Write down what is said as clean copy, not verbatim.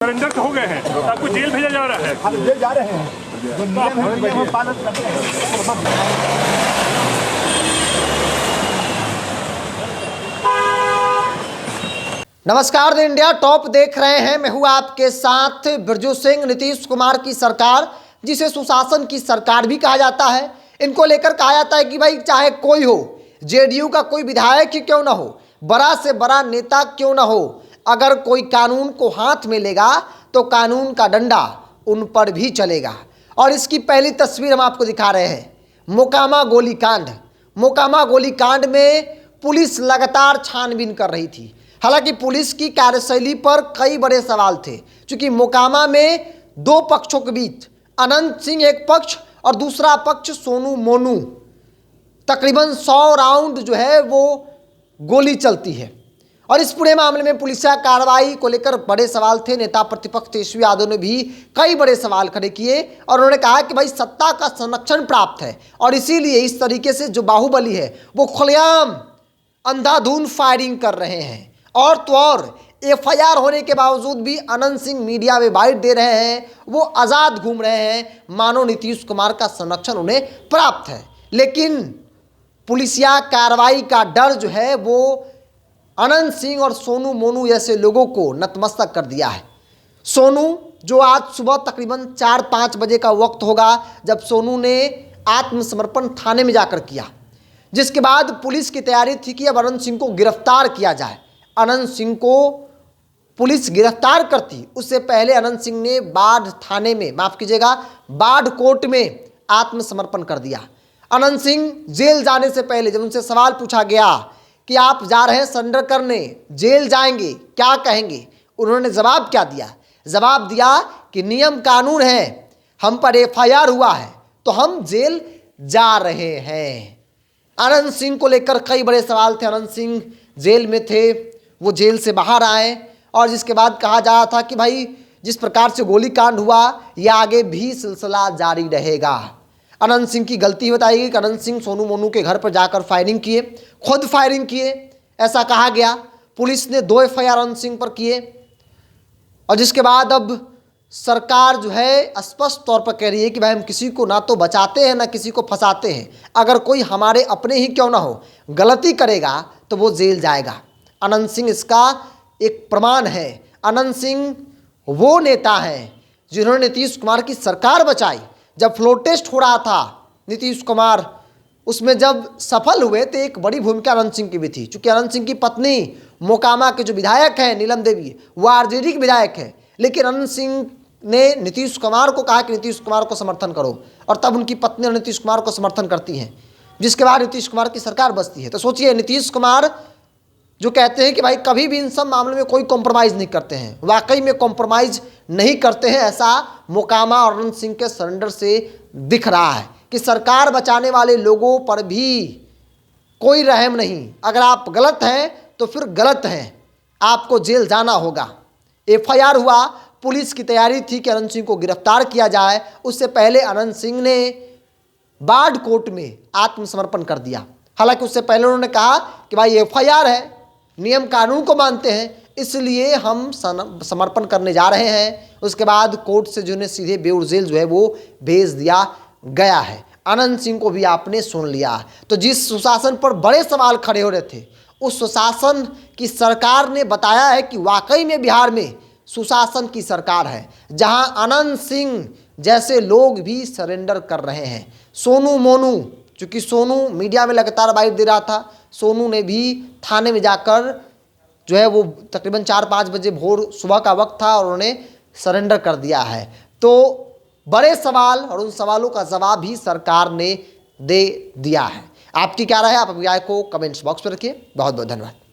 Surrender हो गए हैं, आपको जेल भेजा जा रहा है। हम जेल जा रहे हैं, जो नियम है नियम हम पालन करते हैं। नमस्कार, द इंडिया टॉप देख रहे हैं। मैं हूं आपके साथ बिरजू सिंह। नीतीश कुमार की सरकार, जिसे सुशासन की सरकार भी कहा जाता है, इनको लेकर कहा जाता है कि भाई चाहे कोई हो, जेडीयू का कोई विधायक ही क्यों ना हो, बड़ा से बड़ा नेता क्यों ना हो, अगर कोई कानून को हाथ में लेगा तो कानून का डंडा उन पर भी चलेगा। और इसकी पहली तस्वीर हम आपको दिखा रहे हैं। मोकामा गोलीकांड। मोकामा गोलीकांड में पुलिस लगातार छानबीन कर रही थी। हालांकि पुलिस की कार्यशैली पर कई बड़े सवाल थे, क्योंकि मोकामा में दो पक्षों के बीच अनंत सिंह एक पक्ष और दूसरा पक्ष सोनू मोनू, तकरीबन 100 राउंड जो है वो गोली चलती है। और इस पूरे मामले में पुलिस कार्रवाई को लेकर बड़े सवाल थे। नेता प्रतिपक्ष तेजस्वी यादव ने भी कई बड़े सवाल खड़े किए और उन्होंने कहा कि भाई सत्ता का संरक्षण प्राप्त है और इसीलिए इस तरीके से जो बाहुबली है वो खुलेआम अंधाधुंध फायरिंग कर रहे हैं। और तो और एफआईआर होने के बावजूद भी अनंत सिंह मीडिया में बाइट दे रहे हैं, वो आज़ाद घूम रहे हैं, मानो नीतीश कुमार का संरक्षण उन्हें प्राप्त है। लेकिन पुलिसिया कार्रवाई का डर जो है वो अनंत सिंह और सोनू मोनू जैसे लोगों को नतमस्तक कर दिया है। सोनू जो आज सुबह तकरीबन 4-5 बजे का वक्त होगा जब सोनू ने आत्मसमर्पण थाने में जाकर किया, जिसके बाद पुलिस की तैयारी थी कि अब अनंत सिंह को गिरफ्तार किया जाए। अनंत सिंह को पुलिस गिरफ्तार करती उससे पहले अनंत सिंह ने बाढ़ थाने में, माफ कीजिएगा, बाढ़ कोर्ट में आत्मसमर्पण कर दिया। अनंत सिंह जेल जाने से पहले जब उनसे सवाल पूछा गया कि आप जा रहे हैं सरेंडर करने, जेल जाएंगे, क्या कहेंगे, उन्होंने जवाब क्या दिया? जवाब दिया कि नियम कानून है, हम पर एफआईआर हुआ है तो हम जेल जा रहे हैं। अनंत सिंह को लेकर कई बड़े सवाल थे। अनंत सिंह जेल में थे, वो जेल से बाहर आए और जिसके बाद कहा जा रहा था कि भाई जिस प्रकार से गोलीकांड हुआ यह आगे भी सिलसिला जारी रहेगा। अनंत सिंह की गलती बताई गई कि अनंत सिंह सोनू मोनू के घर पर जाकर फायरिंग किए, खुद फायरिंग किए, ऐसा कहा गया। पुलिस ने 2 एफआईआर अनंत सिंह पर किए और जिसके बाद अब सरकार जो है स्पष्ट तौर पर कह रही है कि भाई हम किसी को ना तो बचाते हैं ना किसी को फंसाते हैं, अगर कोई हमारे अपने ही क्यों ना हो गलती करेगा तो वो जेल जाएगा। अनंत सिंह इसका एक प्रमाण है। अनंत सिंह वो नेता हैं जिन्होंने नीतीश कुमार की सरकार बचाई। जब फ्लोर टेस्ट हो रहा था नीतीश कुमार उसमें जब सफल हुए तो एक बड़ी भूमिका अनंत सिंह की भी थी, क्योंकि अनंत सिंह की पत्नी मोकामा के जो विधायक हैं नीलम देवी, वो आरजेडी के विधायक हैं। लेकिन अनंत सिंह ने नीतीश कुमार को कहा कि नीतीश कुमार को समर्थन करो और तब उनकी पत्नी और नीतीश कुमार को समर्थन करती हैं, जिसके बाद नीतीश कुमार की सरकार बचती है। तो सोचिए, नीतीश कुमार जो कहते हैं कि भाई कभी भी इन सब मामले में कोई कॉम्प्रोमाइज़ नहीं करते हैं, वाकई में कॉम्प्रोमाइज़ नहीं करते हैं। ऐसा मोकामा और अनंत सिंह के सरेंडर से दिख रहा है कि सरकार बचाने वाले लोगों पर भी कोई रहम नहीं। अगर आप गलत हैं तो फिर गलत हैं, आपको जेल जाना होगा। एफआईआर हुआ, पुलिस की तैयारी थी कि अनंत सिंह को गिरफ्तार किया जाए। उससे पहले अनंत सिंह ने बाढ़ कोर्ट में आत्मसमर्पण कर दिया। हालांकि उससे पहले उन्होंने कहा कि भाई एफआईआर है, नियम कानून को मानते हैं, इसलिए हम समर्पण करने जा रहे हैं। उसके बाद कोर्ट से जो है सीधे बेऊर जेल जो है वो भेज दिया गया है। अनंत सिंह को भी आपने सुन लिया। तो जिस सुशासन पर बड़े सवाल खड़े हो रहे थे, उस सुशासन की सरकार ने बताया है कि वाकई में बिहार में सुशासन की सरकार है, जहां अनंत सिंह जैसे लोग भी सरेंडर कर रहे हैं। सोनू मोनू, चूँकि सोनू मीडिया में लगातार बाइट दे रहा था, सोनू ने भी थाने में जाकर जो है वो तकरीबन 4-5 बजे भोर सुबह का वक्त था और उन्होंने सरेंडर कर दिया है। तो बड़े सवाल और उन सवालों का जवाब भी सरकार ने दे दिया है। आपकी क्या राय है? आप राय को कमेंट्स बॉक्स में रखिए। बहुत बहुत धन्यवाद।